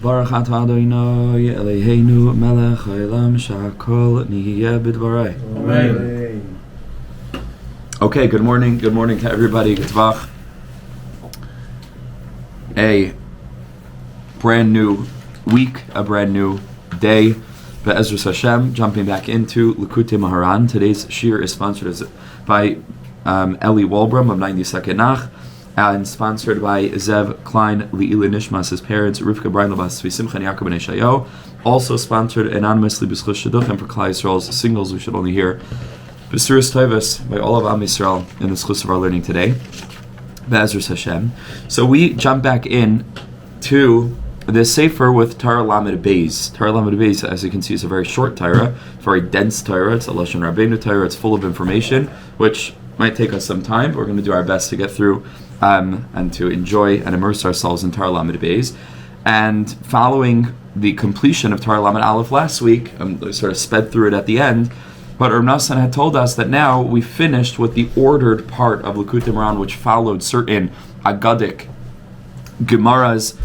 Baruch atah Adonai Eloheinu melech haolam shehakol nihiyeh b'dvarai. Amen. Okay, good morning to everybody. G'tvach. A brand new week, a brand new day. Be'ezras Hashem, jumping back into Likutei Moharan. Today's shir is sponsored by Eli Walbram of 92nd Nach, and sponsored by Zev Klein, Le'ila Nishmas, his parents, Rivka Breinel, Simcha and Ya'akov and Yesha'ihu. Also sponsored anonymously B'schus Shidduchim for Klal Yisrael's singles we should only hear. B'suras Tovus by all of Am Yisrael in the schus of our learning today. Be'ezras Hashem. So we jump back in to the sefer with Torah Lamed-Beis. Torah Lamed-Beis, as you can see, is a very short Torah, very dense Torah. It's a Lashon Rabbeinu Torah. It's full of information, which might take us some time, but we're going to do our best to get through and to enjoy and immerse ourselves in Torah Lamed-Beis. And following the completion of Torah Lamed Aleph last week, I sort of sped through it at the end, but Rav Nassan had told us that now we finished with the ordered part of Likutei Moharan, which followed certain Agadic Gemaras,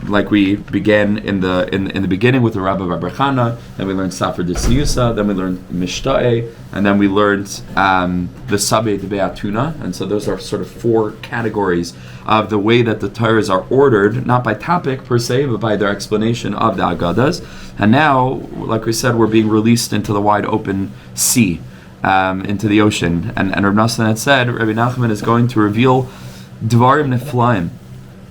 like we began in the beginning with the Rabbi Chana. Then we learned Safar D'Sniusa, then we learned Mishta'e, and then we learned the Sabei de Be'atuna. And so those are sort of four categories of the way that the Torahs are ordered, not by topic per se, but by their explanation of the Agadas. And now, like we said, we're being released into the wide open sea, into the ocean. And Rav Nassan had said, Rabbi Nachman is going to reveal Dvarim Neflaim,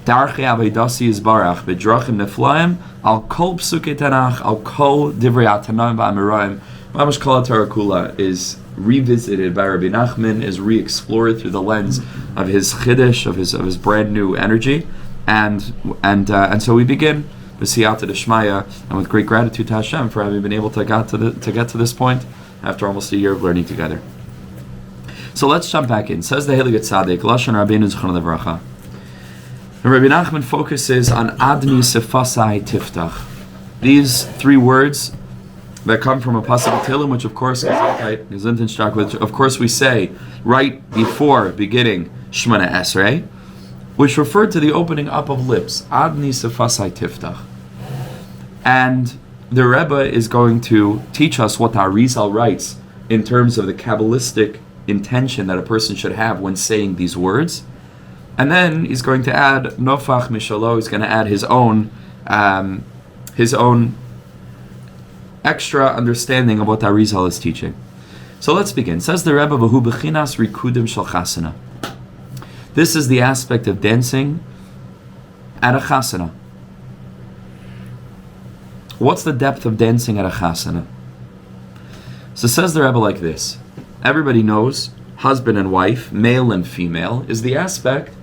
Darchei Avedasi Yisbarach, B'drachim Neflaim, Al Kol Psukei Tanach, Al Kol Divrei Atanoim Ba'amiroim. Mamash Kol HaTorah Kula is revisited by Rabbi Nachman, is re-explored through the lens of his chiddush, of his brand new energy, and so we begin the Siyata D'Shmaya, and with great gratitude to Hashem for having been able to get to this point after almost a year of learning together. So let's jump back in. Says the Hei Leah Lashon Rabbeinu Zichrono Livracha. Rabbi Nachman focuses on Adni Sefasai Tiftach. These three words that come from a pasuk of Tehillim, which of course of course we say right before beginning Shemana Esrei, which refer to the opening up of lips. Adni Sefasai Tiftach. And the Rebbe is going to teach us what the Arizal writes in terms of the Kabbalistic intention that a person should have when saying these words. And then he's going to add Nofach Mishalo. He's going to add his own extra understanding of what the Arizal is teaching. So let's begin. Says the Rebbe, V'hu b'chinas rikudim shel chasana. This is the aspect of dancing at a chasana. What's the depth of dancing at a chasana? So says the Rebbe like this. Everybody knows husband and wife, male and female, is the aspect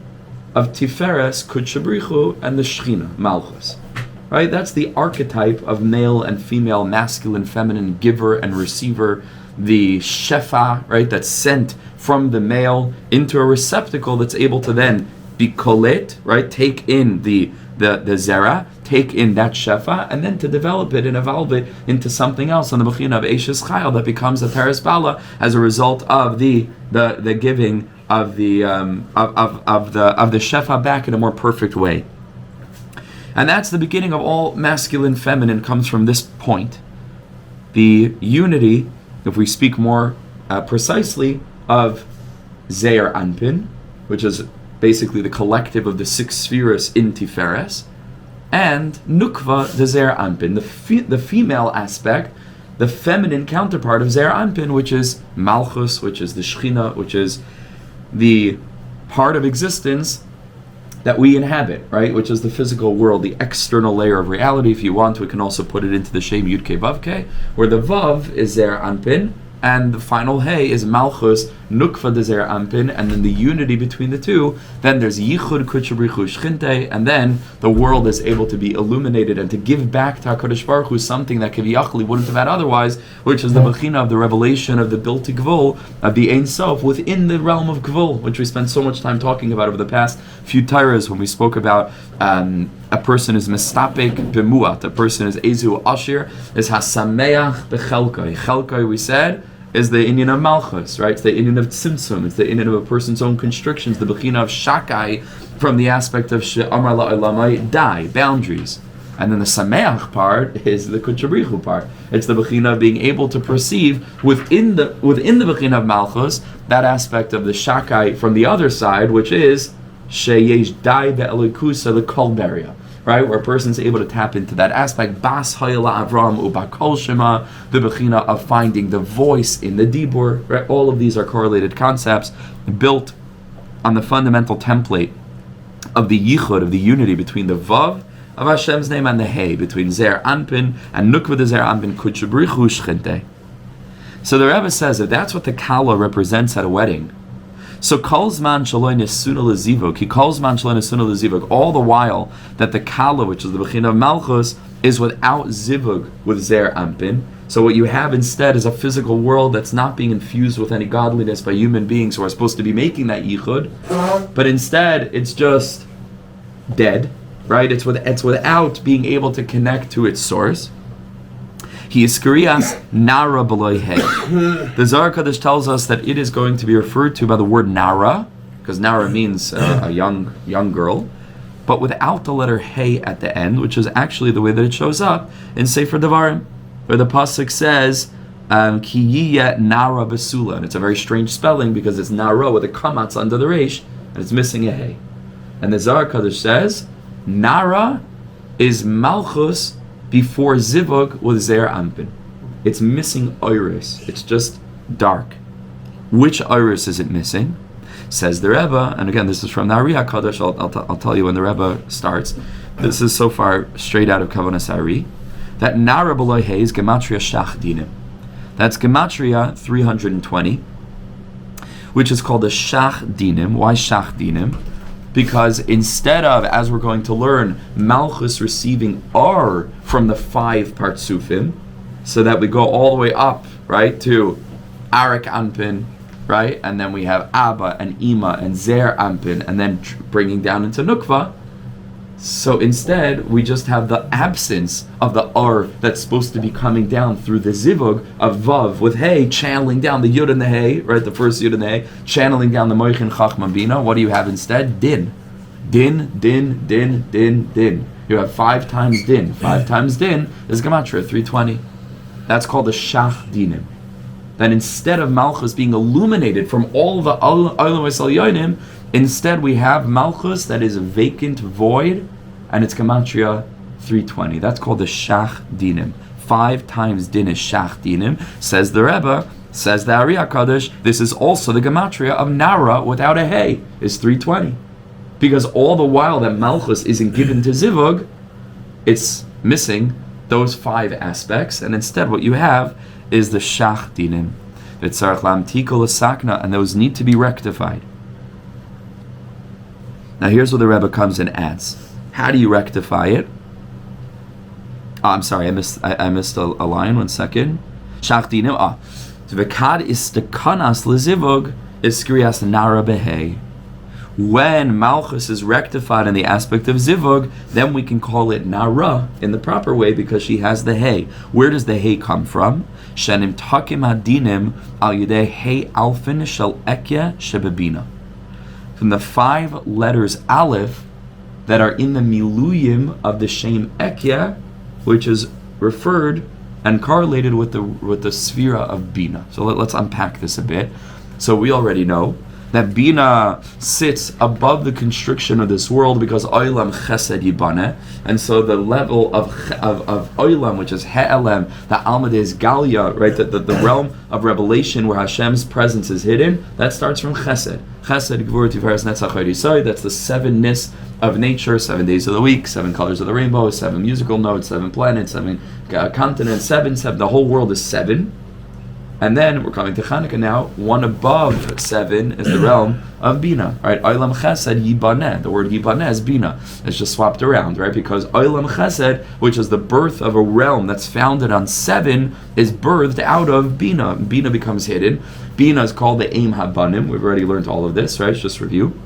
of Tiferes, Kudshabrichu, and the Shechina, Malchus. Right? That's the archetype of male and female, masculine, feminine, giver and receiver, the shefa, right? That's sent from the male into a receptacle that's able to then be kolet, right? Take in the zera, take in that shefa, and then to develop it and evolve it into something else on the bechina of Eishes Chayil that becomes a teres bala as a result of the giving of the shefa back in a more perfect way. And that's the beginning of all masculine feminine, comes from this point. The unity, if we speak more precisely, of Zeir Anpin, which is basically the collective of the six spheres in Tiferes, and Nukva, the Zeir Anpin, the female aspect, the feminine counterpart of Zeir Anpin, which is Malchus, which is the Shechina, which is the part of existence that we inhabit, right? Which is the physical world, the external layer of reality. If you want, we can also put it into the Shem Yudke Vavke, where the Vav is Zeir Anpin, and the final Hey is Malchus, Nukva de Zeir Anpin, and then the unity between the two. Then there's Yichud Kutshabrichu Shchinte, and then the world is able to be illuminated and to give back to HaKadosh Baruch Hu something that Kiviyachli wouldn't have had otherwise, which is the Bechina of the revelation of the Bilti Gvul, of the Ein Sof, within the realm of Gvul, which we spent so much time talking about over the past few Torahs when we spoke about a person is mistapek b'muat, a person is ezu ashir, is hasameach b'chelkai. Chelkai, we said, is the inyan of Malchus, right? It's the inyan of Tzimtzum. It's the inyan of a person's own constrictions, the bechina of Shakai, from the aspect of Amar La'olamai, die, boundaries. And then the Sameach part is the Kutchabrichu part. It's the bechina of being able to perceive within the bechina of Malchus, that aspect of the Shakai from the other side, which is Sheyesh Dai Be'elikusa, the Kolberia. Right, where a person's able to tap into that aspect, Bas Hayala Avram Ubakol Shema, the bechina of finding the voice in the Dibur. Right, all of these are correlated concepts built on the fundamental template of the Yichud, of the unity between the Vav of Hashem's name and the Hei, between Zer Anpin and Nukva de Zer Anpin Kutchabrichu Shchinte. So the Rebbe says that that's what the Kala represents at a wedding. So Kolzman Shaloi Nesuna Lezivuk, he Kolzman Shaloi Nesuna Lezivuk, all the while that the Kala, which is the bechina of Malchus, is without Zivug with Zer Ampin. So what you have instead is a physical world that's not being infused with any godliness by human beings who are supposed to be making that yichud, but instead it's just dead, right? It's without being able to connect to its source. He is Skrias Nara B'loi Hei. The Zohar Kadosh tells us that it is going to be referred to by the word Nara, because Nara means a young girl, but without the letter Hei at the end, which is actually the way that it shows up in Sefer Devarim, where the pasuk says Ki Yiyeh Nara Besula, and it's a very strange spelling because it's Nara with a kamatz under the reish, and it's missing a Hei. And the Zohar Kadosh says Nara is Malchus before Zivug with Zer Ampin. It's missing iris. It's just dark. Which iris is it missing? Says the Rebbe, and again, this is from the R Yaakov. I'll tell you when the Rebbe starts. This is so far straight out of Kavanas Ari. That Nara B'loi Hei is Gematria Shach Dinim. That's Gematria 320, which is called the Shach Dinim. Why Shach Dinim? Because instead of, as we're going to learn, Malchus receiving R from the 5 Partsufim, so that we go all the way up, right, to Arik Anpin, right, and then we have Abba and Ima and Zer Anpin, and then bringing down into Nukva. So instead, we just have the absence of the R that's supposed to be coming down through the Zivug of Vav with Hei, channeling down the Yud and the Hei, right, the first Yud and the Hei, channeling down the Mei'ein Chachma Binah. What do you have instead? Din. Din, din, din, din, din. You have 5 times din. 5 times din is Gematria 320. That's called the Shach Dinim. That instead of Malchus being illuminated from all the Olam Haba, instead we have Malchus that is a vacant void, and it's Gematria 320. That's called the Shach Dinim. 5 times din is Shach Dinim. Says the Rebbe, says the R Yaakov, this is also the Gematria of Nara without a Hei, is 320. Because all the while that Malchus isn't given to Zivug, it's missing those 5 aspects, and instead what you have is the Shach Dinim. And those need to be rectified. Now here's where the Rebbe comes and adds. How do you rectify it? Oh, I'm sorry, I missed a line, 1 second. Shach Dinim. V'kad istekanas lezivug is skrias nara behei. When Malchus is rectified in the aspect of Zivug, then we can call it Nara in the proper way because she has the Hei. Where does the Hei come from? Shenim takim hadinim al yedei Hei alfin shel Ekyeh shebebina. From the 5 letters Aleph that are in the miluyim of the Shem Ekyeh, which is referred and correlated with the sphera of Bina. So let's unpack this a bit. So we already know that Bina sits above the constriction of this world because Olam Chesed Yibane, and so the level of Olam, which is He'elem, the Lamed-Beis Galia, right, the realm of revelation where Hashem's presence is hidden, that starts from Chesed. Chesed, Gvur, Tiferes, Netzach, Hod Yisod. That's the 7-ness of nature, 7 days of the week, 7 colors of the rainbow, 7 musical notes, 7 planets, 7 continents, 7. The whole world is 7. And then we're coming to Chanukah now. 1 above 7 is the realm of Bina. Right? Olam Chesed Yibaneh. The word Yibaneh is Bina. It's just swapped around, right? Because Olam Chesed, which is the birth of a realm that's founded on 7, is birthed out of Bina. Bina becomes hidden. Bina is called the Eim Habanim. We've already learned all of this, right? Just review.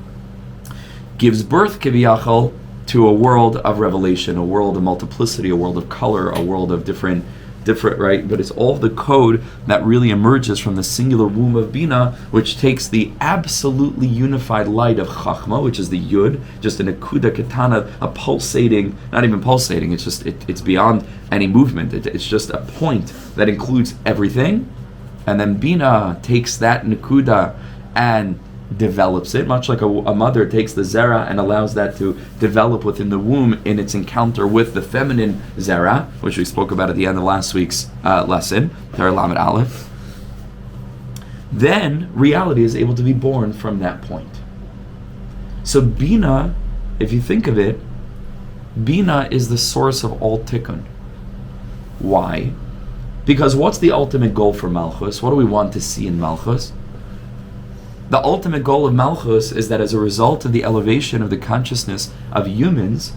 Gives birth, Kiviyachal, to a world of revelation, a world of multiplicity, a world of color, a world of different different, right? But it's all the code that really emerges from the singular womb of Binah, which takes the absolutely unified light of Chachma, which is the Yud, just an Akuda Katana, a pulsating, not even pulsating, it's just, it's beyond any movement. It's just a point that includes everything. And then Binah takes that Nakuda and develops it, much like a mother takes the zera and allows that to develop within the womb in its encounter with the feminine zera, which we spoke about at the end of last week's lesson, Torah Lamed Aleph. Then reality is able to be born from that point. So Binah, if you think of it, Binah is the source of all tikkun. Why? Because what's the ultimate goal for Malchus? What do we want to see in Malchus? The ultimate goal of Malchus is that as a result of the elevation of the consciousness of humans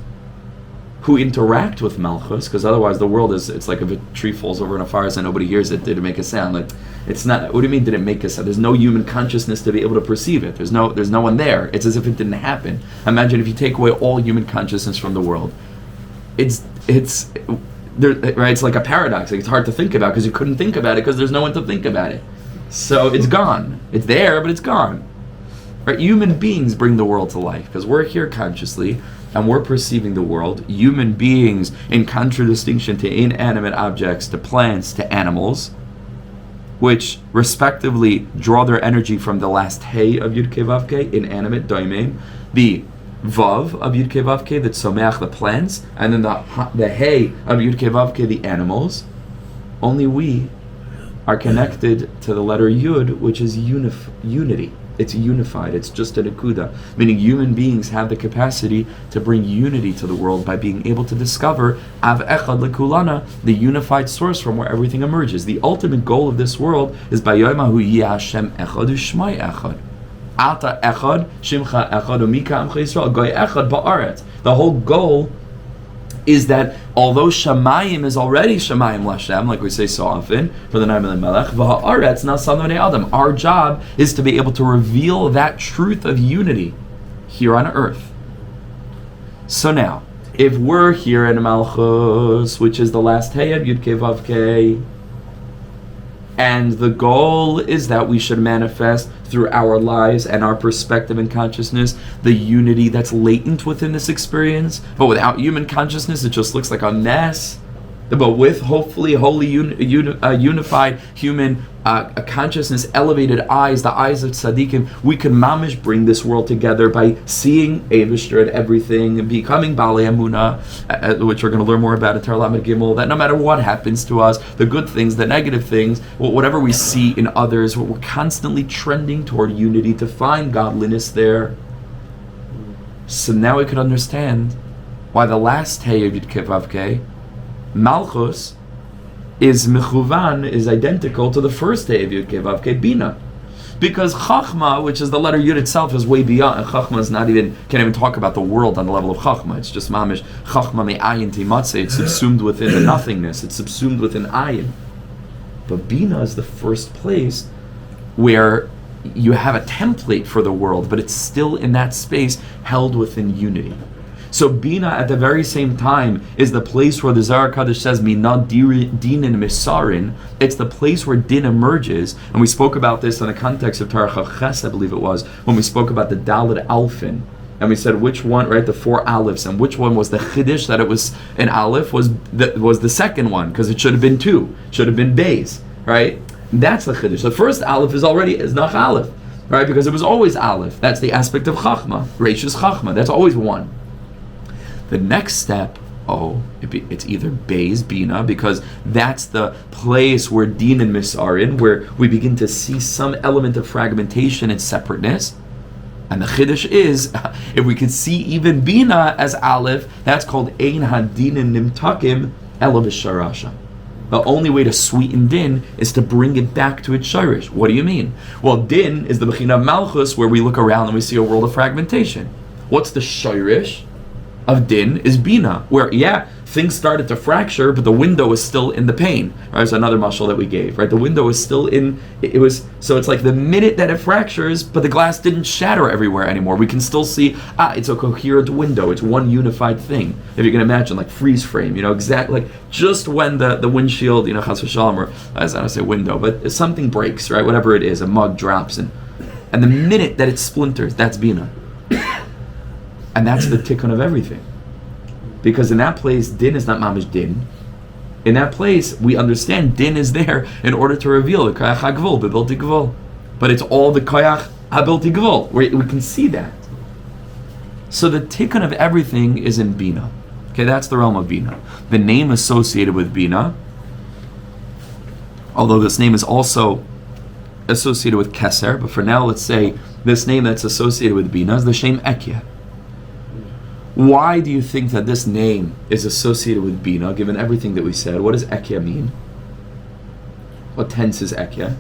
who interact with Malchus, because otherwise the world it's like if a tree falls over in a forest and nobody hears it, did it make a sound? Like, it's not, what do you mean did it make a sound? There's no human consciousness to be able to perceive it. There's no one there. It's as if it didn't happen. Imagine if you take away all human consciousness from the world. It's right, it's like a paradox. Like, it's hard to think about because you couldn't think about it because there's no one to think about it. So it's gone. It's there, but it's gone. Right? Human beings bring the world to life because we're here consciously and we're perceiving the world. Human beings, in contradistinction to inanimate objects, to plants, to animals, which respectively draw their energy from the last Hei of Yud Kei Vav Kei, inanimate, doimim, the Vav of Yud Kei Vav Kei, the Tzomeach, the plants, and then the Hei of Yud Kei Vav Kei, the animals. Only we are connected to the letter Yud, which is unity. It's unified. It's just an akuda, meaning human beings have the capacity to bring unity to the world by being able to discover Av Echad Lekulana, the unified source from where everything emerges. The ultimate goal of this world is Bayomahu Yeh Hashem Echad U'Shmai Echad. Ata Echad, Shimcha Echad, Umika Amcha Yisrael, Goy Echad Ba'aretz. The whole goal is that although Shamayim is already Shamayim Lashem, like we say so often, for the Naim of the Melech, V'ha'aretz Nasan B'nei Adam, our job is to be able to reveal that truth of unity here on earth. So now, if we're here in Malchus, which is the last Hei of Yud Kei Vav Kei, and the goal is that we should manifest through our lives and our perspective and consciousness the unity that's latent within this experience, but without human consciousness it just looks like a mess. But with hopefully wholly unified human consciousness, elevated eyes, the eyes of tzaddikim, we can mamish bring this world together by seeing Eivishter and everything, and becoming Balei Emunah, which we're going to learn more about in Torah Lamed Gimel, that no matter what happens to us, the good things, the negative things, whatever we see in others, we're constantly trending toward unity to find godliness there. So now we can understand why the last Hei of Yud Kei Vav Kei, Malchus, is mechuvan, is identical to the first day of Yud Kei Vav Kei, Binah. Because Chachma, which is the letter Yud itself, is way beyond, and Chachma is can't even talk about the world on the level of Chachma. It's just mamish, Chachma Mei'ein Timatzeh, it's subsumed within the nothingness, it's subsumed within Ayin. But Binah is the first place where you have a template for the world, but it's still in that space held within unity. So Binah at the very same time is the place where the Zohar Kadosh says Mina Dinin Misarin. It's the place where Din emerges, and we spoke about this in the context of Torah Ches, I believe it was, when we spoke about the Daled Alfin, and we said which one, right, the 4 Alephs, and which one was the Chiddush that it was an Aleph was the second one, because it should have been 2, should have been Beis, right? That's the Chiddush. The first Aleph is not Aleph, right? Because it was always Aleph. That's the aspect of Chachma, Reishus Chachma. That's always 1. The next step, it's either Beis, Binah, because that's the place where Din and Mis are in, where we begin to see some element of fragmentation and separateness. And the Chiddush is, if we could see even Binah as Aleph, that's called Ein Hadinim Nimtakim Ela B'Sharasha. The only way to sweeten Din is to bring it back to its Shirish. What do you mean? Well, Din is the Bechina of Malchus, where we look around and we see a world of fragmentation. What's the Shirish of Din is Binah, where, things started to fracture, but the window is still in the pane. Right? There's another mashal that we gave. Right, the window is still in. It was so it's like the minute that it fractures, but the glass didn't shatter everywhere anymore. We can still see. It's a coherent window. It's one unified thing. If you can imagine, like freeze frame. Exactly like just when the windshield, chas v'shalom, or I don't say window, but something breaks. Right, whatever it is, a mug drops, and the minute that it splinters, that's Binah, and that's the tikkun of everything. Because in that place, din is not mamish din. In that place, we understand din is there in order to reveal the koyach hagvul, the bilti gvul. But it's all the koyach habilti gvul. We can see that. So the tikkun of everything is in Binah. Okay, that's the realm of Binah. The name associated with Binah, although this name is also associated with Keser, but for now, let's say this name that's associated with Binah is the Shem Ekyeh. Why do you think that this name is associated with Binah, given everything that we said? What does Ekyeh mean? What tense is Ekyeh?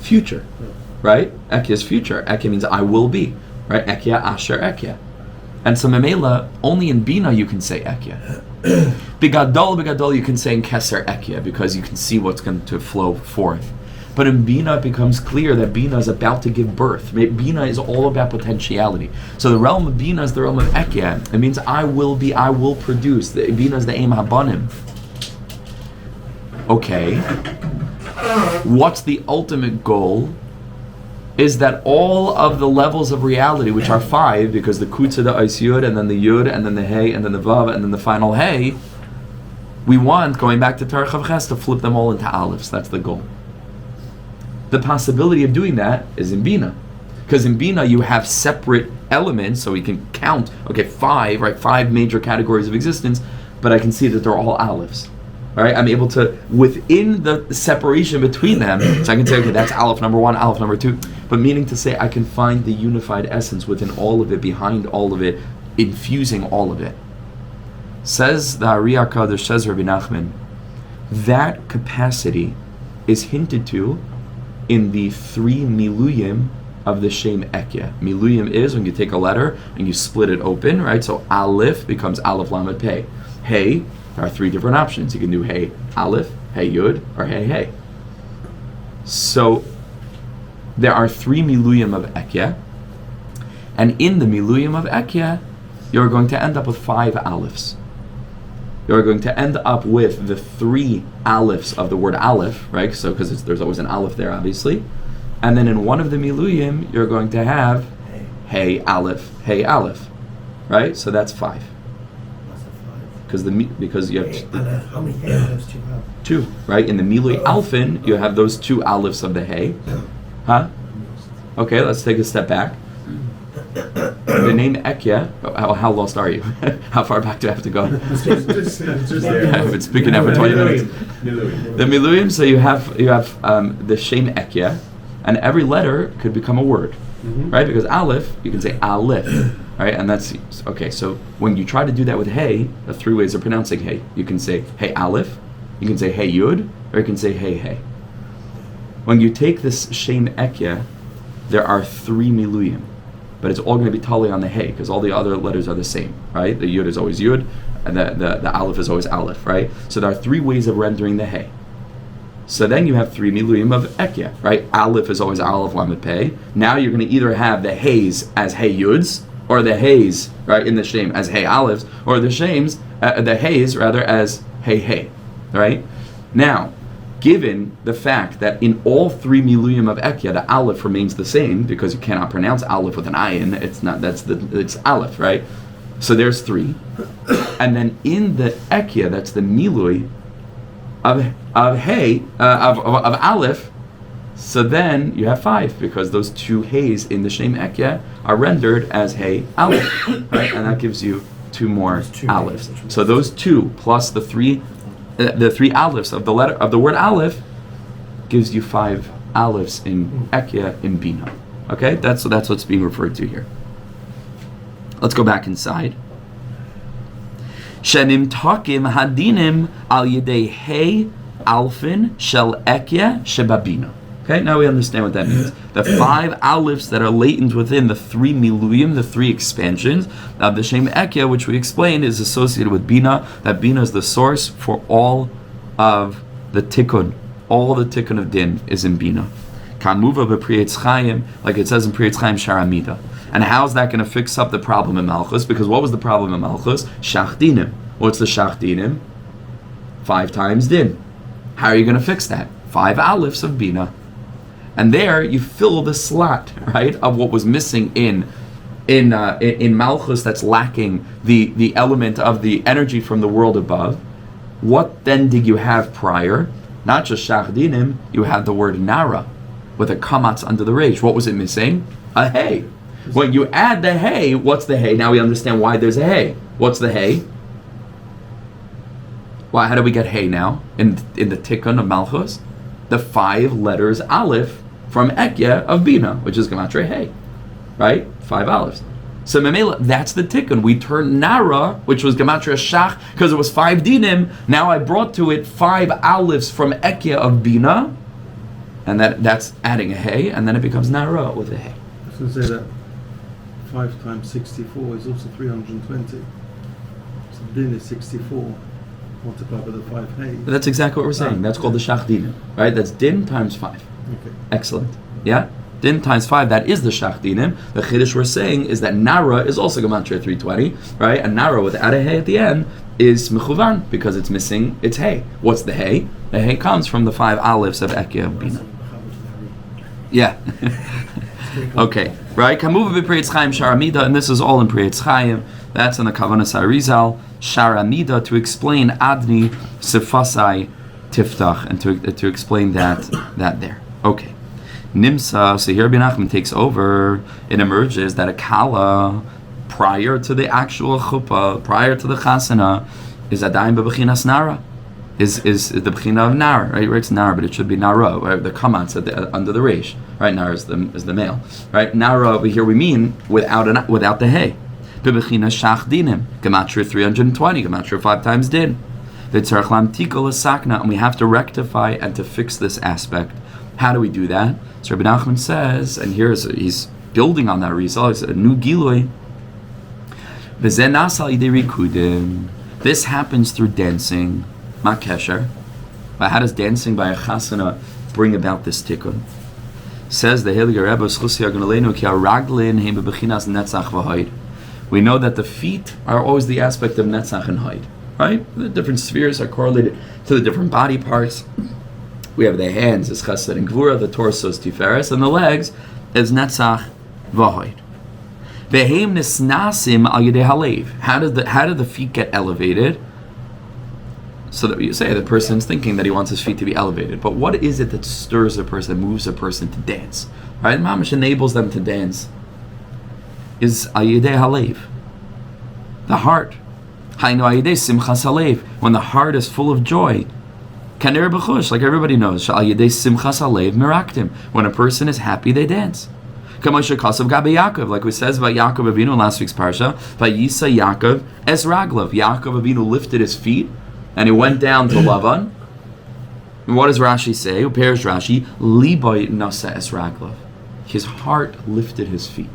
Future. Yeah. Right? Ekyeh is future. Ekyeh means I will be. Right? Ekyeh, Asher, Ekyeh. And so Memela, only in Binah you can say Ekyeh. Bigadol you can say in Keser Ekyeh, because you can see what's going to flow forth. But in Binah, it becomes clear that Binah is about to give birth. Binah is all about potentiality. So the realm of Binah is the realm of Ekyeh. It means I will be, I will produce. Binah is the aim habanim. Okay. What's the ultimate goal? Is that all of the levels of reality, which are 5, because the Kutza, the Eis Yud, and then the Yud, and then the Hei, and then the Vav, and then the final Hei, we want, going back to Torah Chavches, to flip them all into Alephs. That's the goal. The possibility of doing that is in Binah. Because in Binah you have separate elements, so we can count, 5, right? 5 major categories of existence, but I can see that they're all Alephs. Alright, I'm able to, within the separation between them, so I can say, that's Aleph number 1, Aleph number 2, but meaning to say I can find the unified essence within all of it, behind all of it, infusing all of it. Says the R Yaakov, says Rabbi Nachman, that capacity is hinted to in the 3 miluyim of the Shem Ekyeh. Miluyim is when you take a letter and you split it open, right? So Aleph becomes Aleph Lamed Pei. Hey, there are 3 different options. You can do Hey Aleph, Hey Yud, or Hey Hey. So there are 3 miluyim of Ekyeh, and in the miluyim of Ekyeh, you're going to end up with 5 Alephs. You're going to end up with the 3 Alephs of the word Aleph, right? So, because there's always an Aleph there, obviously. And then in one of the Miluyim, you're going to have Hey Aleph, right? So that's 5. Because you have how many Hey Alephs do you have? 2, right? In the Milui Alfin, you have those 2 Alephs of the Hey. Huh? Okay, let's take a step back. The name Ekyeh, how lost are you? How far back do I have to go? I've been speaking now for 20 minutes. The Miluyim, so you have the Shem Ekyeh, and every letter could become a word, right? Because Aleph, you can say Aleph, right? And that's, okay, so when you try to do that with Hey, the 3 ways of pronouncing Hey. You can say Hey Aleph, you can say Hey Yud, or you can say Hey Hey. When you take this Shem Ekyeh, there are 3 Miluyim. But it's all going to be totally on the Hey, because all the other letters are the same, right? The Yud is always Yud, and the Aleph is always Aleph, right? So there are 3 ways of rendering the Hey. So then you have 3 miluyim of Ekyeh, right? Aleph is always Aleph Lamed Pei. Now you're going to either have the Heys as Hey Yuds, or the Heys, right, in the Shem as Hey Alephs, or the Shems, the Heys rather as Hey Hey, right? Now, given the fact that in all 3 miluyim of Ekyeh, the Aleph remains the same, because you cannot pronounce Aleph with an ayin, it's Aleph, right? So there's 3. And then in the Ekyeh, that's the milui of Aleph, so then you have 5, because those 2 Heys in the Shem Ekyeh are rendered as Hey Aleph, right? And that gives you 2 more Alephs. So those 2 plus the 3 Alephs of the letter of the word Aleph gives you 5 Alephs in Ekyeh in Binah. Okay, that's what's being referred to here. Let's go back inside. Shenim takim hadinim al yedei Hey alfin shel Ekyeh shebabina. Okay, now we understand what that means. The 5 Alephs that are latent within the 3 Miluyim, the 3 expansions of the Shem Ekyeh, which we explained is associated with Binah. That Binah is the source for all of the Tikkun. All the Tikkun of Din is in Binah. Kamuva b'Priyetz Chaim, like it says in Priyetz Chaim, Sharamida. And how's that going to fix up the problem in Malchus? Because what was the problem in Malchus? Shach Dinim. What's the Shach Dinim? 5 times Din. How are you going to fix that? 5 Alephs of Binah. And there you fill the slot, right, of what was missing in Malchus, that's lacking the element of the energy from the world above. What then did you have prior? Not just Shach Dinim, you had the word Nara with a kamatz under the resh. What was it missing? A Hei. When you add the Hei, what's the Hei? Now we understand why there's a Hei. What's the Hei? Why? How do we get Hei now in the Tikkun of Malchus? The 5 letters Aleph from Ekyeh of Binah, which is Gematria Hei, right? 5 Alephs. So Memela, that's the Tikkun. We turned Nara, which was Gematria Shach, because it was 5 Dinim. Now I brought to it 5 Alephs from Ekyeh of Binah, and that's adding a Hei, and then it becomes Nara with a Hei. I was going to say that 5 times 64 is also 320. So Din is 64. Multiplied by the 5 Hei. That's exactly what we're saying. That's called the Shach Dinim, right? That's Din times 5. Okay. Excellent. Yeah? Din times 5, that is the Shach Dinim. The Chiddush we're saying is that Nara is also Gematria 320, right? And Nara without a Hei at the end is Mechuvan, because it's missing its Hei. What's the Hei? The Hei comes from the 5 Alephs of Ekyeh of Binah. Yeah. Okay. Right? Kamuva b'Priyetz Chaim Sharamida, and this is all in Priyetz Chaim. That's in the Kavanas Arizal. Sharamida, to explain Adni Sefasai Tiftach, and to explain that there. Okay. Nimsa, so here Binachman takes over. It emerges that a Kala, prior to the actual chuppah, prior to the chasana, is Adayim b'Bechinas Nara. Is the Bechina of Nara, right? It's Nara, but it should be Nara, right? The kamatz under the resh, right? Nara is the male, right? Nara over here we mean without the Hei. B'Bechina Shach Dinim, Gematria 320, Gematria 5 times Din. V'tzarech lamtikol sakna, and we have to rectify and to fix this aspect. How do we do that? So Rabbi Nachman says, and he's building on that result. It's a new gilui. V'zeh nasa idei rikudim. This happens through dancing. Ma kesher. But how does dancing by a chasana bring about this tikkun? Says the Hei Leah Schus Yagunaleinu ki haraglin heim bebechinas netzach v'hoid. We know that the feet are always the aspect of netzach and hoid, right? The different spheres are correlated to the different body parts. We have the hands as chesed and gvura, the torso is tiferes, and the legs is netzach v'hoid. Veheim nisnasim al yedei halev. How did the feet get elevated? So that you say the person's thinking that he wants his feet to be elevated. But what is it that stirs a person, moves a person to dance? Right? Mamash enables them to dance. Is al yedei halev. The heart. Haynu al yedei simchas halev. When the heart is full of joy. Kaner b'chush, like everybody knows. Shal yedei simchas halev miraktim. When a person is happy, they dance. Kamosha kasav gabe Yaakov, like we says about Yaakov Avinu in last week's parsha. Vayisa Yaakov es raglav. Yaakov Avinu lifted his feet and he went down to Lavan. And what does Rashi say? Who pairs Rashi? Liboy nasa es raglav. His heart lifted his feet.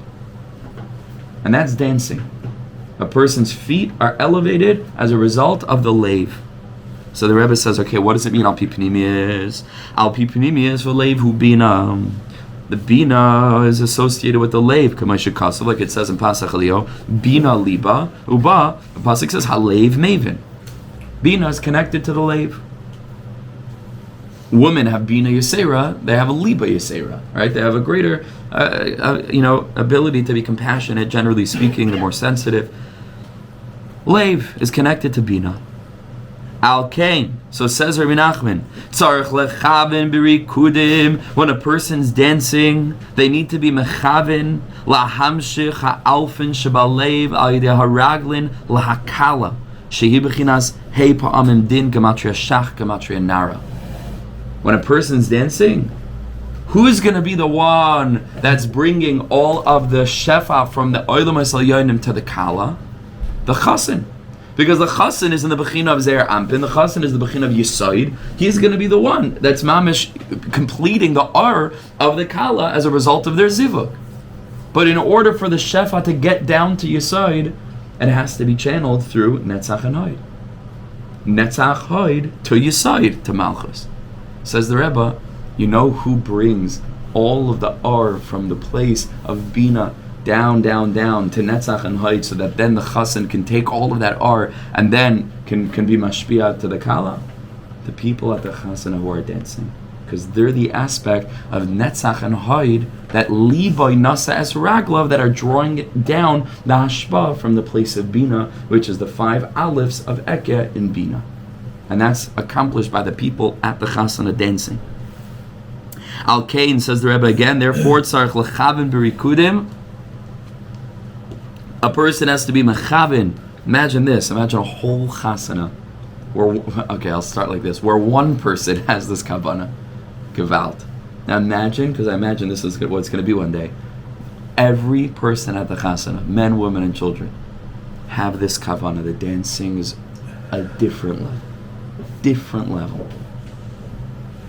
And that's dancing. A person's feet are elevated as a result of the lave. So the Rebbe says, okay, what does it mean? Al pi pnimiyos. Al pi pnimiyos v'leiv hu bina. The bina is associated with the lave, like it says in Pasach Elio, bina liba, uba, the Pasach says halev maven. Bina is connected to the lave. Women have bina yisera, they have a liba yisera, right? They have a greater, ability to be compassionate, generally speaking, the more sensitive. Lave is connected to bina. Al Kain. So says Rabbi Nachman, tzarech lechaven b'rikudim. When a person's dancing, they need to be mechaven lahamshich ha'alfin shebalev al yedei haraglin lahakala shehi b'chinas hei pa'amim din gematria shach gematria nara. When a person's dancing, who's going to be the one that's bringing all of the shefa from the olam ha'salyonim to the kala? The chasen. Because the chassan is in the bechina of Zeir Ampin, the chassan is the bechina of Yisoid. He's going to be the one that's mamish completing the R of the kala as a result of their zivuk. But in order for the shefa to get down to Yisoid, it has to be channeled through Netzach and Hoid. Netzach Hoid to Yisoid, to Malchus. Says the Rebbe, you know who brings all of the R from the place of Binah down to Netzach and Hoid, so that then the chassan can take all of that R and then can be mashpia to the kala? The people at the chassan who are dancing. Because they're the aspect of Netzach and Hoid that liboy nasa es raglav, that are drawing down the hashpa from the place of Binah, which is the 5 Alephs of Ekyeh in Binah. And that's accomplished by the people at the chasana dancing. Al Kain, says the Rebbe again, therefore tzarich lechavin berikudim. A person has to be mechavin. Imagine this. Imagine a whole chasana. I'll start like this. Where one person has this kavanah. Gewalt. Now imagine, because I imagine this is what it's going to be one day. Every person at the chasana, men, women, and children, have this kavanah. The dancing is a different level.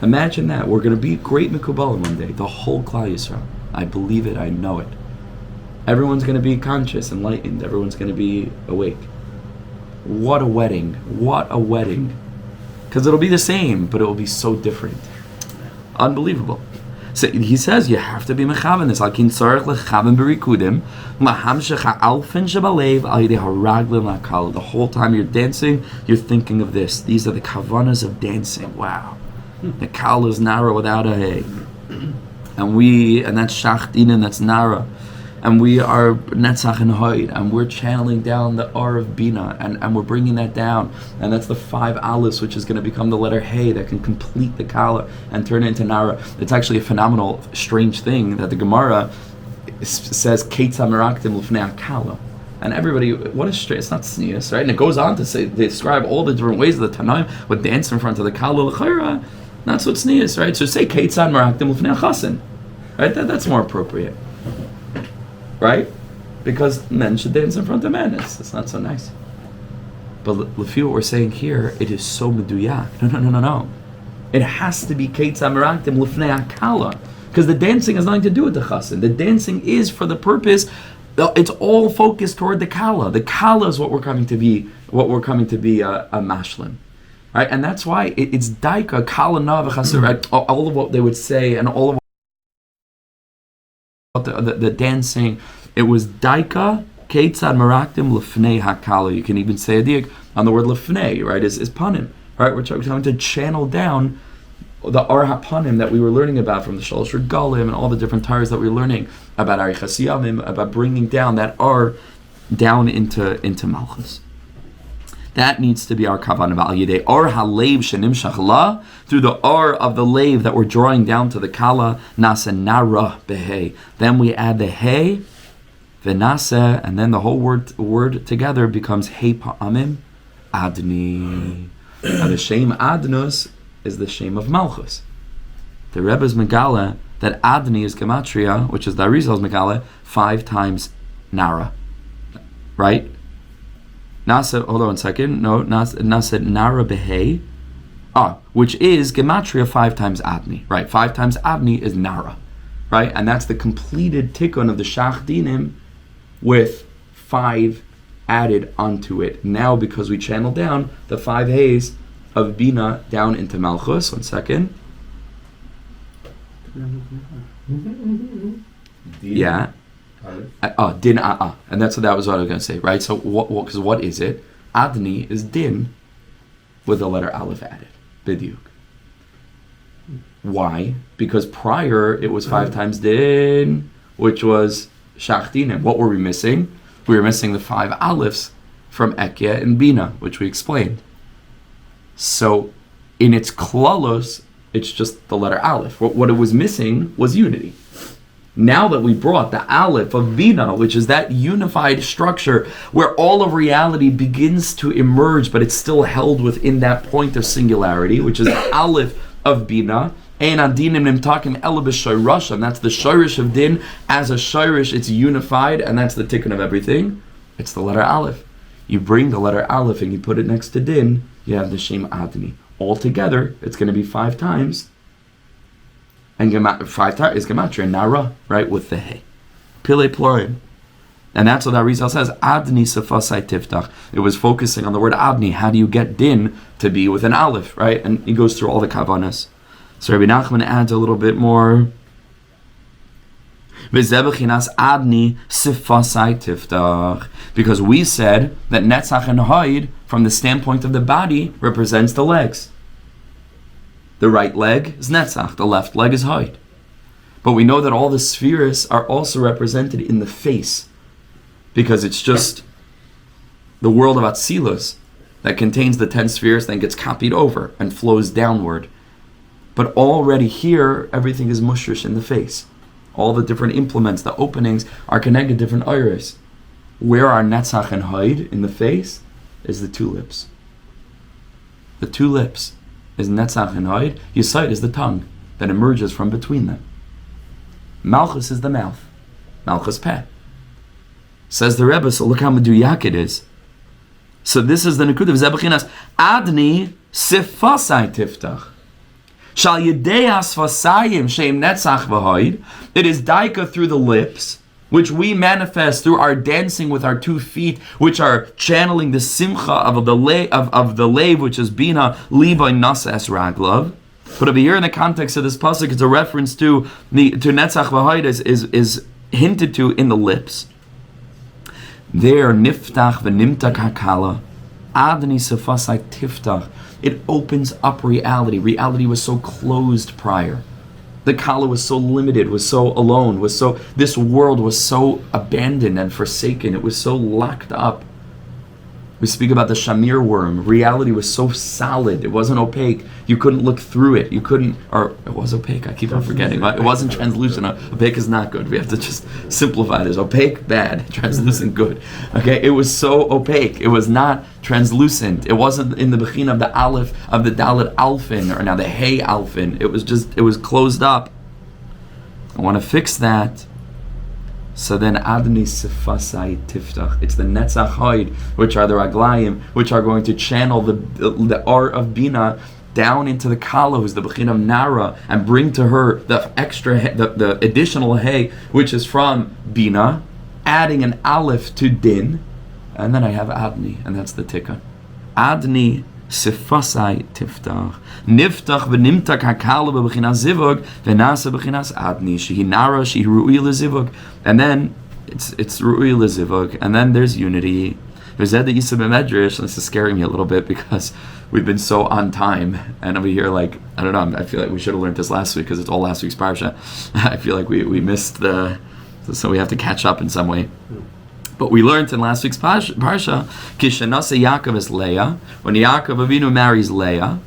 Imagine that. We're going to be great mikubalim one day. The whole Klal Yisrael. I believe it. I know it. Everyone's going to be conscious, enlightened. Everyone's going to be awake. What a wedding. Because it'll be the same, but it will be so different. Unbelievable. So he says you have to be mechavan this. Alkin tzarich lechavan berikudim lahamshecha alfin shebalev al yedei haraglim lakal. The whole time you're dancing, you're thinking of this. These are the kavanas of dancing. Wow. The kal is nara without a hey. And that's shachdinim, that's nara. And we are Netzach and Hoid, and we're channeling down the R of Binah, and we're bringing that down, and that's the 5 Alephs, which is going to become the letter Hei that can complete the Kala and turn it into Nara. It's actually a phenomenal, strange thing that the Gemara says Keitza Meraktim Lufnei Kala, and everybody, what is strange? It's not sneeze, right? And it goes on to say, they describe all the different ways of the Tanaim would dance in front of the Kala L'chaira. That's what sneeze, right? So say Keitza Meraktim Lufnei Chasen, right? That's more appropriate. Right? Because men should dance in front of men. It's not so nice. But Lefi, what we're saying here, it is so meduyak. No. It has to be Keitza Meraktim Lufnei Akala. Because the dancing has nothing to do with the chassan. The dancing is for the purpose, it's all focused toward the kala. The kala is what we're coming to be a mashlim. Right? And that's why it's daika, kala na v'chasur, right? All of what they would say and all of the dancing, it was daika keitzad meraktim lefnei hakala. You can even say a diak on the word lefnei, right? Is panim, right? We're trying to channel down the ar hapanim that we were learning about from the shalosh regalim and all the different tires that we were learning about arichas yamim, about bringing down that ar down into Malchus. That needs to be our kavanah al yedei or halev shenimshach la, through the or of the lave that we're drawing down to the kala, nasa nara behei. Then we add the hey, v'nasa, and then the whole word together becomes hey pa'amim adni. Now the shame adnus is the shame of Malchus. The Rebbe's megala that adni is gematria, which is the Arizal's megala, 5 times nara, right? Nasa, hold on a second. No, Nasa Nara Behei, which is gematria 5 times Adni. Right, 5 times Adni is Nara, right, and that's the completed tikkun of the Shach Dinim, with 5 added onto it. Now, because we channel down the 5 Heis of Binah down into Malchus. 1 second. Yeah. Din and that was what I was going to say, right? So because what is it? Adni is din with the letter aleph added. Bidyuk. Why? Because prior it was 5 times din, which was shach dinim. What were we missing? We were missing the 5 alephs from Ekyeh and Binah, which we explained. So in its klalos, it's just the letter aleph. What it was missing was unity. Now that we brought the Aleph of Binah, which is that unified structure where all of reality begins to emerge, but it's still held within that point of singularity, which is the Aleph of Binah, and Dinim nimtakim ela b'shayrashim, that's the shayrish of Din. As a shayrish, it's unified, and that's the tikkun of everything. It's the letter Aleph. you bring the letter Aleph and you put it next to Din, you have the Shem Adni. Altogether, it's going to be 5 times. And 5 times is Gematria, Nara, right, with the Hei. Pile Plorim. And that's what Arizal says, Adni Sefasai Tiftach. It was focusing on the word Adni. How do you get Din to be with an Aleph, right? And he goes through all the Kavanas. So Rabbi Nachman adds a little bit more. Adni Sefasai Tiftach. Because we said that Netzach and Hoid, from the standpoint of the body, represents the legs. The right leg is Netzach, the left leg is Hoid. But we know that all the spheres are also represented in the face. Because it's just the world of Atzilus that contains the 10 spheres, then gets copied over and flows downward. But already here, everything is mushrish in the face. All the different implements, the openings, are connected to different iris. Where are Netzach and Hoid in the face is the 2 lips. The 2 lips is Netzach and Hoid. Yesod is the tongue that emerges from between them. Malchus is the mouth. Malchus Peh. Says the Rebbe, so look how meduyak it is. So this is the Nekud of Zebechinas. Adni Sefasai Tiftach. Shal Yedei Asfasayim Shem Netzach V'Hoid. It is daika through the lips, which we manifest through our dancing with our 2 feet, which are channeling the simcha of the lave, which is Binah Liba Nasa Es Raglav. But over here in the context of this pasuk, it's a reference to Netzach V'Hoid is hinted to in the lips. There, niftach v'nimtak hakala, adni sefasai tiftach. It opens up reality. Reality was so closed prior. The kala was so limited, was so alone, this world was so abandoned and forsaken. It was so locked up. We speak about the shamir worm. Reality was so solid. It wasn't opaque. You couldn't look through it. You couldn't, or it was opaque. I keep on forgetting. It wasn't translucent. Opaque is not good. We have to just simplify this. Opaque, bad. Translucent, good. Okay, it was so opaque. It was not translucent. It wasn't in the bechina of the Aleph, of the Dalet Alfin, or now the Hey Alfin. It was closed up. I want to fix that. So then Adni Sefasai Tiftach. It's the Netzach Hoid, which are the Raglayim, which are going to channel the R of Binah down into the Kala, who's the Bechin of Nara, and bring to her the extra, the additional Hey, which is from Binah, adding an Aleph to Din, and then I have Adni, and that's the Tikkun. Adni Sefasai Tiftach. Niftach v'nimtak hakala b'bechinas zivug v'nasa bechinas adni shehi nara shehi ru'ui l'zivug. And then it's ru'ui l'zivug. And then there's unity. There's the Isa b'medrash. This is scaring me a little bit because we've been so on time. And over here, like, I don't know, I feel like we should have learned this last week because it's all last week's parsha. I feel like we missed so we have to catch up in some way. But we learned in last week's parsha, Kishanasa Yaakov is Leah, when Yaakov Avinu marries Leah,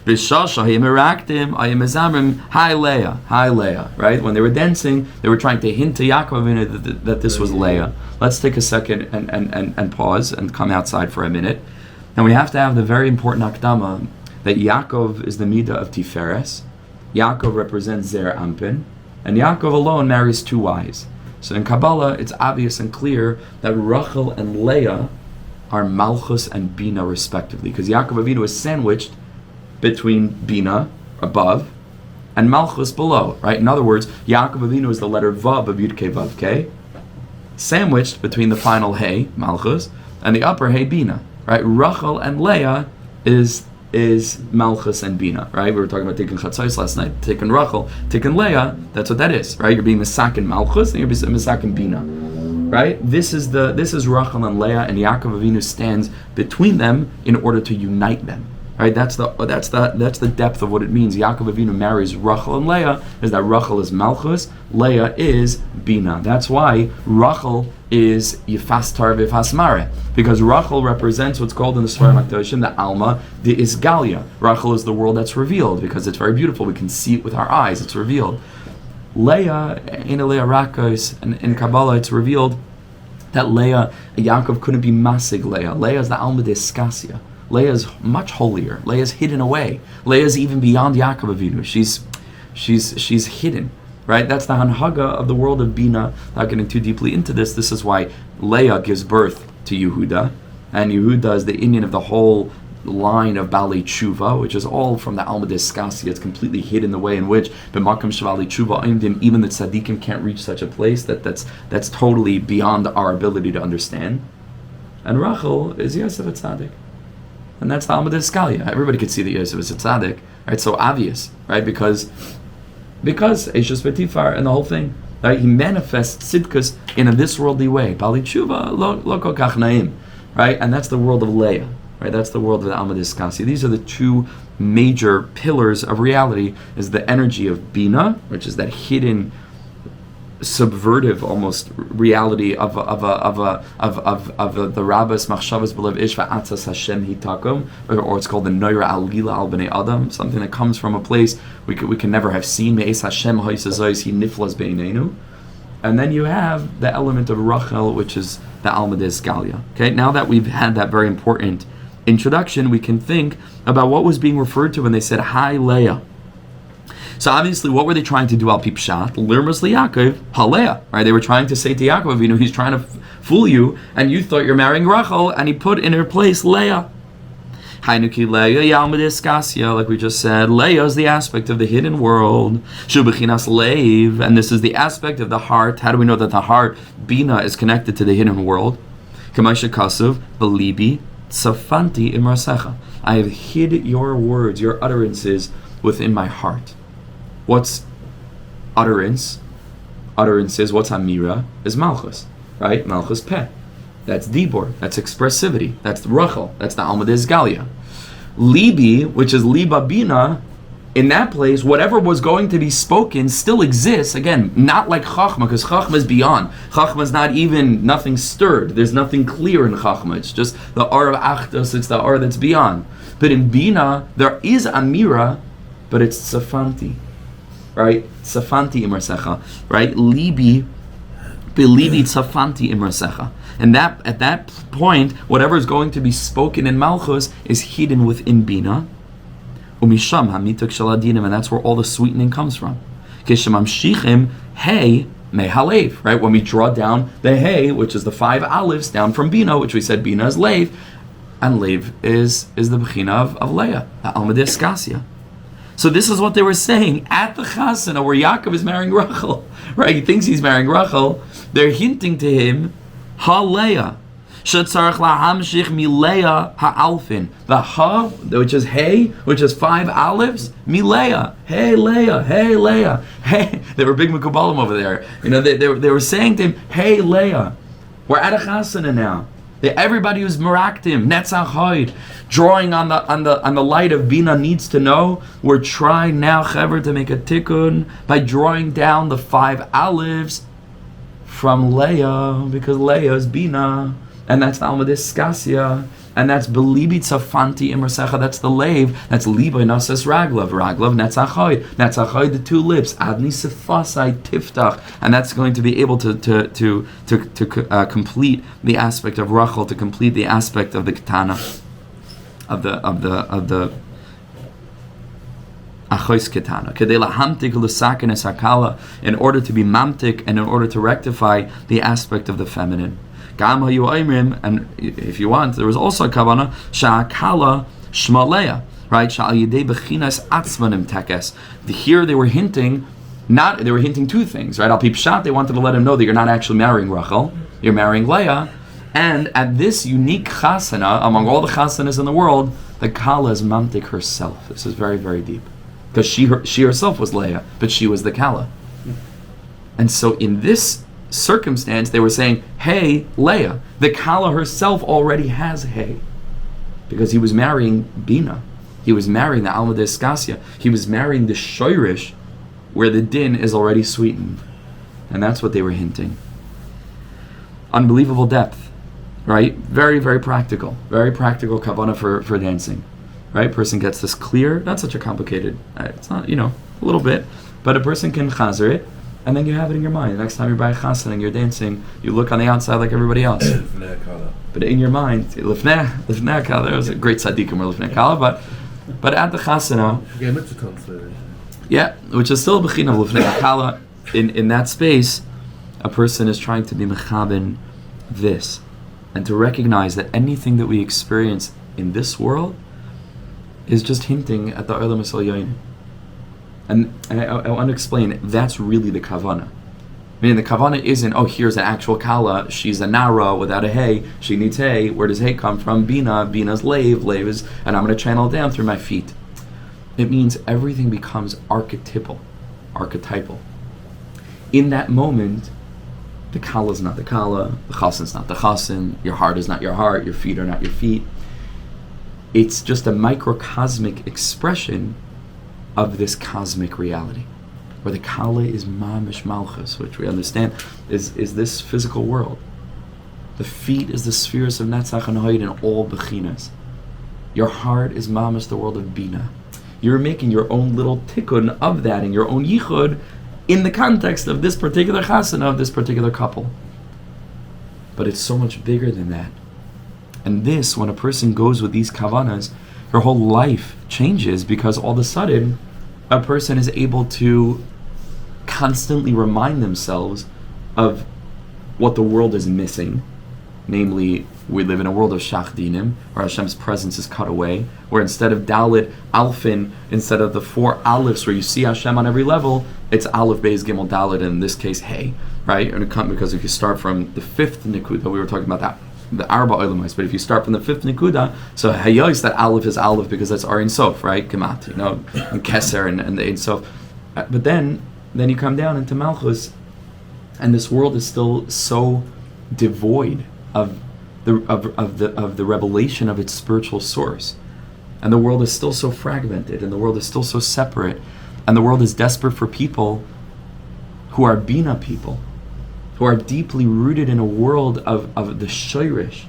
B'shasha Himeraktim Ayemezamrim Hei Leah, Hei Leah. Right? When they were dancing, they were trying to hint to Yaakov Avinu that this was Leah. Let's take a second and pause and come outside for a minute. And we have to have the very important akdama that Yaakov is the midah of Tiferes. Yaakov represents Zer Ampin, and Yaakov alone marries 2 wives. So in Kabbalah, it's obvious and clear that Rochel and Leah are Malchus and Binah respectively, because Yaakov Avinu is sandwiched between Binah above and Malchus below, right? In other words, Yaakov Avinu is the letter Vav of Yudkei Vavkei, sandwiched between the final Hey, Malchus, and the upper Hey, Binah, right? Rochel and Leah is Malchus and Binah, right? We were talking about Tikkun Chatzos last night. Tikkun Rochel, Tikkun Leah, that's what that is, right? You're being Misakin Malchus and you're being Misakin Binah, right? This is Rochel and Leah, and Yaakov Avinu stands between them in order to unite them, right? That's the depth of what it means. Yaakov Avinu marries Rochel and Leah, is that Rochel is Malchus, Leah is Binah. That's why Rochel is Yifastar V'Fasmare, because Rochel represents what's called in the Svarim HaKadoshim the Alma, the Isgalia. Rochel is the world that's revealed because it's very beautiful. We can see it with our eyes. It's revealed. Leah, in Leah Rakos, and in Kabbalah, it's revealed that Leah, Yaakov couldn't be Masig Leah. Leah is the Alma de Skasia. Leah is much holier. Leah is hidden away. Leah is even beyond Yaakov Avinu. She's hidden. Right? That's the hanhaga of the world of Binah. Not getting too deeply into this. This is why Leah gives birth to Yehuda, and Yehuda is the Indian of the whole line of Bali Tshuva, which is all from the Lamed-Beis. It's completely hid in the way in which B'makom Shavali Tshuva Imdim, even the tzaddikim can't reach such a place that's totally beyond our ability to understand. And Rochel is Yosef a tzaddik, and that's the Lamed-Beis. Everybody could see that Yosef is a tzaddik, right? So obvious, right? Because Eishes V'Tifar and the whole thing, right? He manifests tzidkus in a this worldly way. Bali Tshuva lo kol kach naim, right? And that's the world of Leah. Right, that's the world of the Lamed-Beis. These are the two major pillars of reality: is the energy of Binah, which is that hidden, subvertive almost reality of the Rabbas Machshavas B'lev Ish Va'atzas Hashem Hitakum, or it's called the Noira Alila Al Bnei Adam, something that comes from a place we can never have seen. Me'es Hashem Ha'isazos He Niflas Beinenu. And then you have the element of Rochel, which is the Lamed-Beis. Okay, now that we've had that very important introduction, we can think about what was being referred to when they said Hei Leah. So obviously, what were they trying to do? Al pi pshat, lirmus liYaakov, Hei Leah, right? They were trying to say to Yaakov, he's trying to fool you, and you thought you're marrying Rachel, and he put in her place Leah. Hainuki Leah Lamed-Beis, like we just said, Leah is the aspect of the hidden world. Shu b'chinas leiv, and this is the aspect of the heart. How do we know that the heart, Binah, is connected to the hidden world? K'may shekasuv b'libi Tzafanti imrasecha. I have hid your words, your utterances within my heart. What's utterance? Utterance is, what's Amira? Is Malchus, right? Malchus peh. That's dibor. That's expressivity. That's Rochel. That's the Lamed-Beis. Libi, which is Liba Bina, in that place, whatever was going to be spoken still exists. Again, not like Chachma, because Chachma is beyond. Chachma is not even, nothing stirred. There's nothing clear in Chachma. It's just the R of Achdos, it's the R that's beyond. But in Bina, there is Amira, but it's Tzafanti. Right? Tzafanti imrasecha. Right? Libi, Belibi Tzafanti imrasecha. And that at that point, whatever is going to be spoken in Malchus is hidden within Bina. Umisham hamituk shel Dinim, and that's where all the sweetening comes from. Kishemamshichim Hei Leah, right? When we draw down the Hei, which is the 5 Alephs, down from Bina, which we said Bina is Lev, and Lev is the Bechina of Leah, the Lamed-Beis. So this is what they were saying at the Chasana, where Yaakov is marrying Rochel, right? He thinks he's marrying Rochel. They're hinting to him, Hei Leah. Shetzarach lahamshich mileah ha'alfin. The ha, which is hey, which is 5 Alephs, mileah. Hei Leah, Hei Leah. Hey, they were big Mekubalim over there. They were saying to him, Hei Leah. We're at a chasana now. Everybody who's meraktim, netzach hoid, drawing on the light of Bina needs to know. We're trying now, Chaver, to make a tikkun by drawing down the 5 Alephs from Leah, because Leah is Bina. And that's the Lamed-Beis, and that's Belibi Tzafanti Imrasecha, that's the Lev, that's Liba Nasas Raglav Netzachoid, the 2 lips, Adni Sefasai Tiftach, and that's going to be able to complete the aspect of Rachel, to complete the aspect of the Ketana, of the Achois Ketana, Kedei lahamtik l'saken es hakala, in order to be mamtik and in order to rectify the aspect of the feminine. And if you want, there was also a kavanah sha'akala shmaleya, right? Sha'al-yedei bechinas atzmanim tekes. Here they were hinting 2 things, right? Al pi pshat, they wanted to let him know that you're not actually marrying Rachel, you're marrying Leah. And at this unique chasana, among all the chasanas in the world, the kala is mamtik herself. This is very, very deep, because she herself was Leah, but she was the kala. And so in this circumstance, they were saying, Hey Leah. The kala herself already has Hey, because he was marrying Bina. He was marrying the Lamed-Beis. He was marrying the shoirish, where the din is already sweetened. And that's what they were hinting. Unbelievable depth, right? Very, very practical. Very practical kavanah for dancing, right? Person gets this clear, not such a complicated, it's not, a little bit, but a person can chazer it, and then you have it in your mind. The next time you're by a chassan and you're dancing, you look on the outside like everybody else. But in your mind, lifnei kala, there was a great tzaddikim or lifnei kala, but at the chasana, yeah, which is still a bechina of lifnei kala, in that space, a person is trying to be mechaben this. and to recognize that anything that we experience in this world is just hinting at the Olam Yomi. And I want to explain, that's really the kavanah. Meaning the kavanah isn't, oh, here's an actual kala, she's a nara without a hey, she needs hey. Where does hey come from? Bina's lave is, and I'm going to channel it down through my feet. It means everything becomes archetypal. In that moment, the kala is not the kala, the chasen is not the chasen, your heart is not your heart, your feet are not your feet. It's just a microcosmic expression of this cosmic reality, where the kala is mamish malchus, which we understand is this physical world. The feet is the spheres of netzach and hoid in all bechinas. Your heart is mamish, the world of binah. You're making your own little tikkun of that in your own yichud in the context of this particular chasana, of this particular couple. But it's so much bigger than that. And this, when a person goes with these kavanas, her whole life changes, because all of a sudden a person is able to constantly remind themselves of what the world is missing. Namely, we live in a world of Dinim, where Hashem's presence is cut away, where instead of Dalit, Alfin, instead of the 4 Alephs where you see Hashem on every level, it's Aleph-Beis, Gimel, Dalit, and in this case, Hey, right? And because if you start from the 5th Nikuda, we were talking about that, the Arba Olamais, but if you start from the 5th Nikuda, so Hayos, that Aleph is Aleph because that's Ar Ein Sof, right? Kemat, and Keser and the Ein Sof. But then you come down into Malchus, and this world is still so devoid of the revelation of its spiritual source, and the world is still so fragmented, and the world is still so separate, and the world is desperate for people who are Bina people, who are deeply rooted in a world of the Shoirish,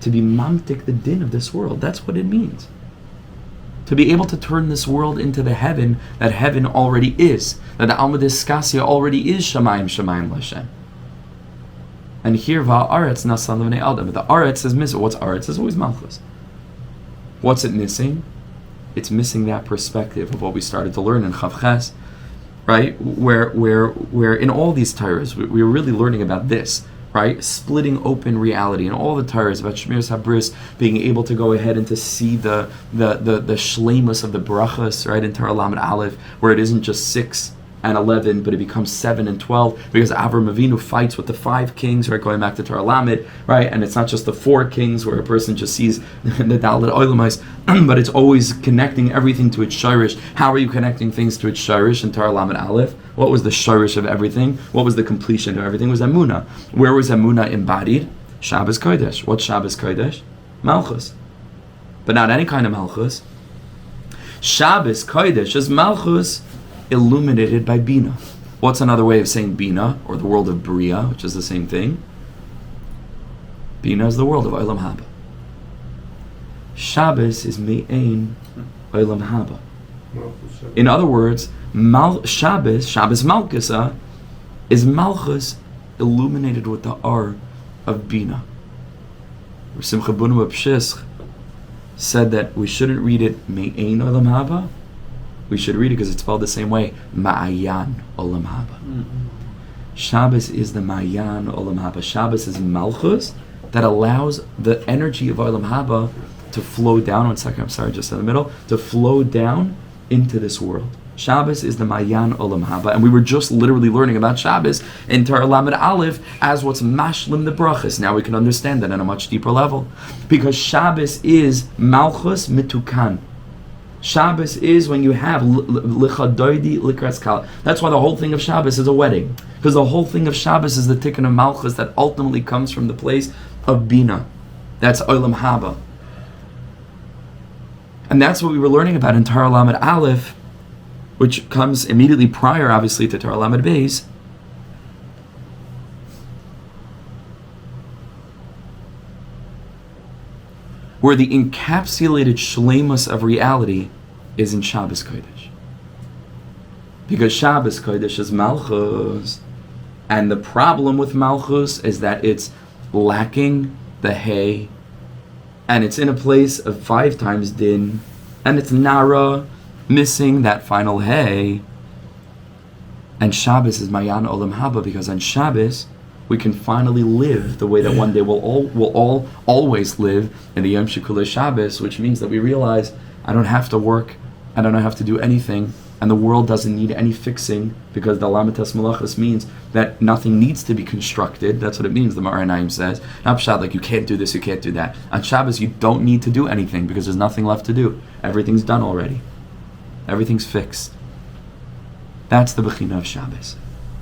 to be mamtik the din of this world. That's what it means. To be able to turn this world into the heaven that heaven already is, that the Alma Diskasia already is Shamayim L'Shem. And here, Va'aretz Nasan L'Vnei Adam. But the Aretz is missing. What's Aretz? It's always Malchus. What's it missing? It's missing that perspective of what we started to learn in Chavches, right? Where in all these Torahs, we're really learning about this, right? Splitting open reality. In all the Torahs about Shmiras HaBris, being able to go ahead and to see the shleimus of the brachas, right? In Torah Lamed Aleph, where it isn't just 6 and 11, but it becomes 7 and 12, because Avram Avinu fights with the 5 kings, right, going back to Torah Lamed, right, and it's not just the 4 kings where a person just sees the Dalit Olamais, but it's always connecting everything to its shirish. How are you connecting things to its shirish in Torah Lamed Aleph? What was the shirish of everything? What was the completion of everything? It was Emunah. Where was Emunah embodied? Shabbos Kodesh. What's Shabbos Kodesh? Malchus. But not any kind of Malchus. Shabbos Kodesh is Malchus illuminated by Bina. What's another way of saying Bina, or the world of Bria, which is the same thing? Bina is the world of Olam Haba. Shabbos is Mei'ein Olam Haba. In other words, Shabbos Malchus is Malchus illuminated with the R of Bina. Simcha Bunu Abshis said that we shouldn't read it Mei'ein Olam Haba. We should read it because it's spelled the same way, Maayan Olam Haba. Mm-hmm. Shabbos is the Maayan Olam Haba. Shabbos is Malchus that allows the energy of Olam Haba to flow down. 1 second, I'm sorry, just in the middle. To flow down into this world. Shabbos is the Maayan Olam Haba, and we were just literally learning about Shabbos in Torah Lamed Aleph as what's mashlim the brachas. Now we can understand that on a much deeper level, because Shabbos is Malchus mitukan. Shabbos is when you have lichadoidi likras kala. That's why the whole thing of Shabbos is a wedding, because the whole thing of Shabbos is the tikkun of Malchus that ultimately comes from the place of Bina. That's Olam Haba. And that's what we were learning about in Torah Lamed Aleph, which comes immediately prior, obviously, to Torah Lamed-Beis. Where the encapsulated shleimus of reality is in Shabbos Kodesh. Because Shabbos Kodesh is Malchus, and the problem with Malchus is that it's lacking the Hei, and it's in a place of 5 times Din, and it's Nara, missing that final Hei. And Shabbos is Maayan Olam Haba, because on Shabbos, we can finally live the way that one day we'll all always live in the Yom Shekulei Shabbos, which means that we realize I don't have to work, I don't have to do anything, and the world doesn't need any fixing, because the Lamed-Beis Malachos means that nothing needs to be constructed. That's what it means, the Mei'ein says. Not pshat, like you can't do this, you can't do that. On Shabbos, you don't need to do anything because there's nothing left to do. Everything's done already. Everything's fixed. That's the Bechina of Shabbos.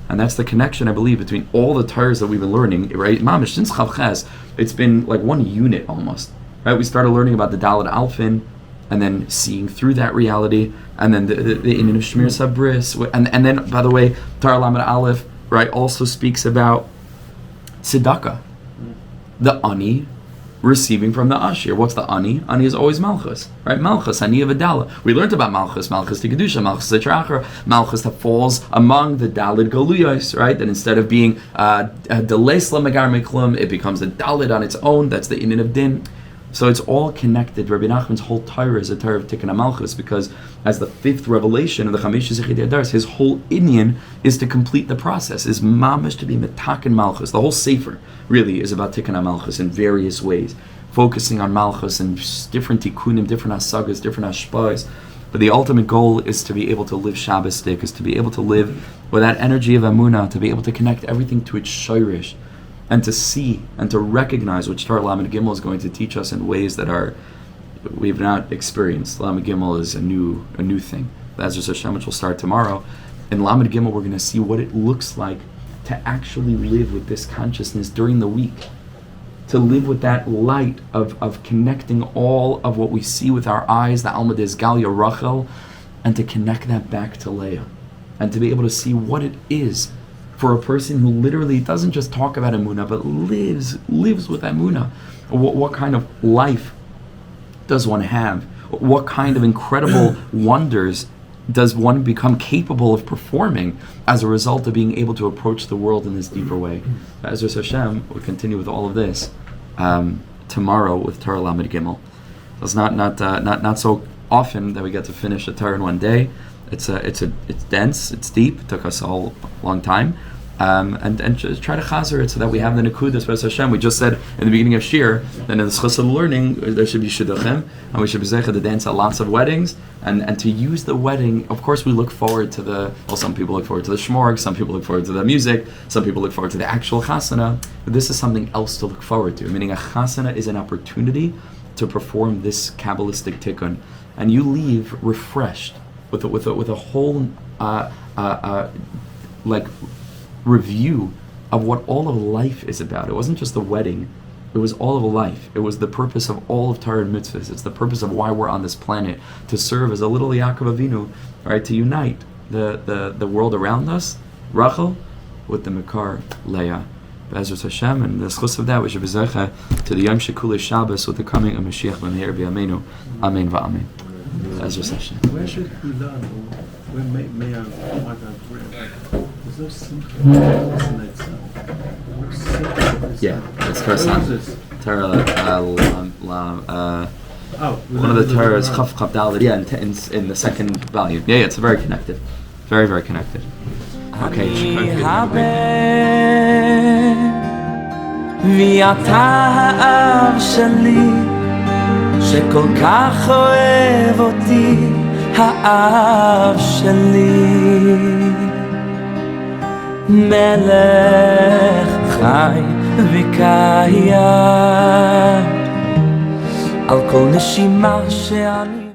And that's the connection, I believe, between all the Torahs that we've been learning, right? Mamish, since Chavches, it's been like one unit almost, right? We started learning about the Dalet Alfin, and then seeing through that reality, and then the Inyan of Shmir Sabris, and then, by the way, Torah Lamed Aleph, right, also speaks about tzedakah, the ani receiving from the ashir. What's the ani? Ani is always Malchus, right? Malchus, ani of Adala. We learned about Malchus to Kedusha, Malchus to Trachar, Malchus that falls among the Dalid Galuyos, right? That instead of being Deles Lamagar Meklum, it becomes a Dalid on its own. That's the Inyan of Din. So it's all connected. Rabbi Nachman's whole Torah is a Torah of Tikkun HaMalchus, because as the fifth revelation of the Chamesh Zechidei Adaros, his whole inyan is to complete the process, is mamish to be metaken Malchus. The whole sefer really is about Tikkun HaMalchus in various ways, focusing on Malchus and different tikkunim, different hasagas, different hashpahs. But the ultimate goal is to be able to live Shabbos stick, is to be able to live with that energy of Amunah, to be able to connect everything to its shirish, and to see and to recognize, which Torah Lamed Gimel is going to teach us in ways that we've not experienced. Lamed Gimel is a new thing. As Hashem, which will start tomorrow. In Lamed Gimel, we're going to see what it looks like to actually live with this consciousness during the week, to live with that light of connecting all of what we see with our eyes, the Alma Desgalia Rochel, and to connect that back to Leah, and to be able to see what it is for a person who literally doesn't just talk about Emunah, but lives with Emunah. What kind of life does one have? What kind of incredible wonders does one become capable of performing as a result of being able to approach the world in this deeper way? As Hashem, we'll continue with all of this tomorrow with Torah Lamed Gimel. It's not so often that we get to finish a Torah in one day. It's dense, it's deep. It took us a long time, and just try to chazer it so that we have the nekudas for Hashem. We just said in the beginning of Shir, and in the schus of learning, there should be shidduchim, and we should be zeicha to dance at lots of weddings, and to use the wedding. Of course, we look forward to some people look forward to the shmorg, some people look forward to the music, some people look forward to the actual chasana. But this is something else to look forward to. Meaning, a chasana is an opportunity to perform this kabbalistic tikkun, and you leave refreshed with a whole like review of what all of life is about. It wasn't just the wedding; it was all of life. It was the purpose of all of Torah and mitzvahs. It's the purpose of why we're on this planet, to serve as a little Yaakov Avinu, right? To unite the world around us, Rochel, with the Makar Leah. Be'ezras Hashem, and the schus of that we should be zeicha to the Yom Shekulei Shabbos with the coming of Mashiach B'meir B'yameinu. Amen va'amen. Be'ezras Hashem. Where should we learn, or where may I find out where? There's no simcha in itself. Yeah, it's first time. Torah, one of the Torahs, Chaf Daled, in the second volume. Yeah, it's very connected. Very, very connected. Okay. ואתה האב שלי שכל כך אוהב אותי, האב שלי מלך חי וקיים על כל נשימה שאני